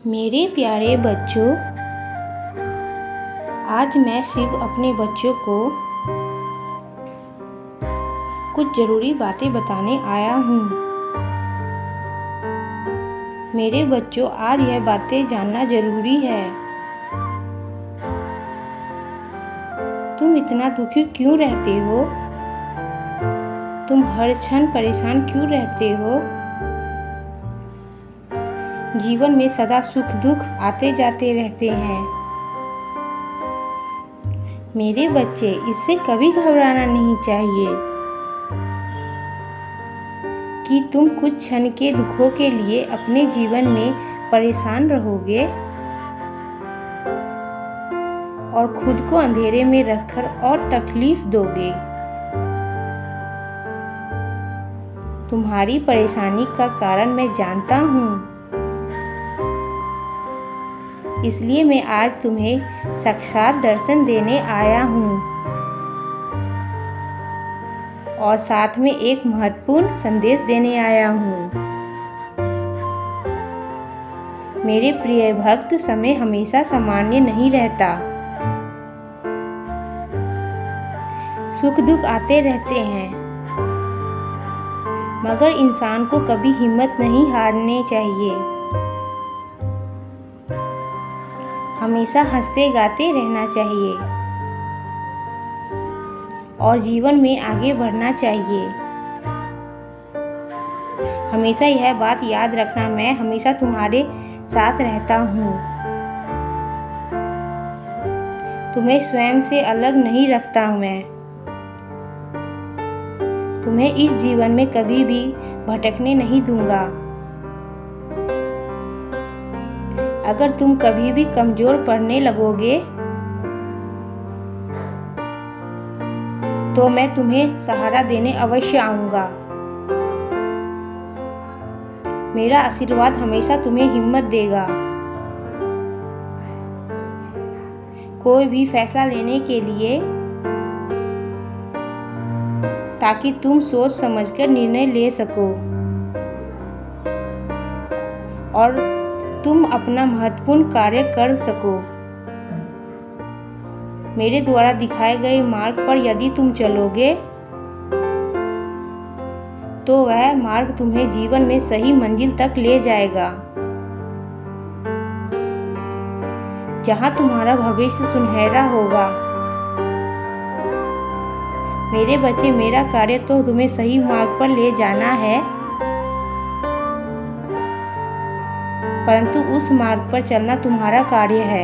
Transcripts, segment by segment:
मेरे प्यारे बच्चों, आज मैं सिर्फ अपने बच्चों को कुछ ज़रूरी बातें बताने आया हूँ। मेरे बच्चों, आज यह बातें जानना ज़रूरी है। तुम इतना दुखी क्यों रहते हो? तुम हर क्षण परेशान क्यों रहते हो? जीवन में सदा सुख दुख आते जाते रहते हैं। मेरे बच्चे, इससे कभी घबराना नहीं चाहिए कि तुम कुछ क्षण के दुखों के लिए अपने जीवन में परेशान रहोगे और खुद को अंधेरे में रखकर और तकलीफ दोगे। तुम्हारी परेशानी का कारण मैं जानता हूँ, इसलिए मैं आज तुम्हें साक्षात दर्शन देने आया हूँ और साथ में एक महत्वपूर्ण संदेश देने आया हूँ। मेरे प्रिय भक्त, समय हमेशा सामान्य नहीं रहता। सुख दुख आते रहते हैं, मगर इंसान को कभी हिम्मत नहीं हारनी चाहिए। हमेशा हंसते गाते रहना चाहिए और जीवन में आगे बढ़ना चाहिए। हमेशा यह बात याद रखना, मैं हमेशा तुम्हारे साथ रहता हूँ। तुम्हें स्वयं से अलग नहीं रखता हूँ। मैं तुम्हें इस जीवन में कभी भी भटकने नहीं दूंगा। अगर तुम कभी भी कमजोर पड़ने लगोगे तो मैं तुम्हें सहारा देने अवश्य आऊंगा। मेरा आशीर्वाद हमेशा तुम्हें हिम्मत देगा कोई भी फैसला लेने के लिए, ताकि तुम सोच समझकर निर्णय ले सको और तुम अपना महत्वपूर्ण कार्य कर सको। मेरे द्वारा दिखाए गए मार्ग पर यदि तुम चलोगे तो वह मार्ग तुम्हें जीवन में सही मंजिल तक ले जाएगा, जहां तुम्हारा भविष्य सुनहरा होगा। मेरे बच्चे, मेरा कार्य तो तुम्हें सही मार्ग पर ले जाना है, परंतु उस मार्ग पर चलना तुम्हारा कार्य है।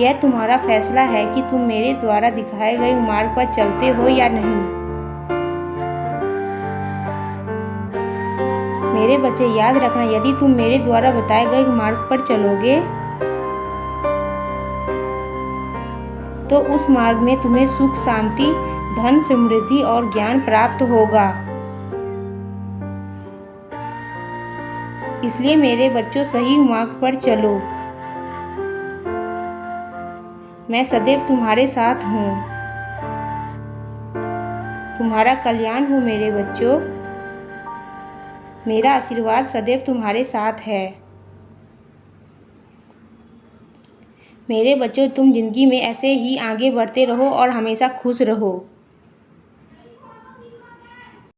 यह तुम्हारा फैसला है कि तुम मेरे द्वारा दिखाए गए मार्ग पर चलते हो या नहीं। मेरे बच्चे, याद रखना, यदि तुम मेरे द्वारा बताए गए मार्ग पर चलोगे तो उस मार्ग में तुम्हें सुख शांति, धन, समृद्धि और ज्ञान प्राप्त होगा। इसलिए मेरे बच्चों, सही मार्ग पर चलो। मैं सदैव तुम्हारे साथ हूँ। तुम्हारा कल्याण हो मेरे बच्चों। मेरा आशीर्वाद सदैव तुम्हारे साथ है। मेरे बच्चों, तुम जिंदगी में ऐसे ही आगे बढ़ते रहो और हमेशा खुश रहो।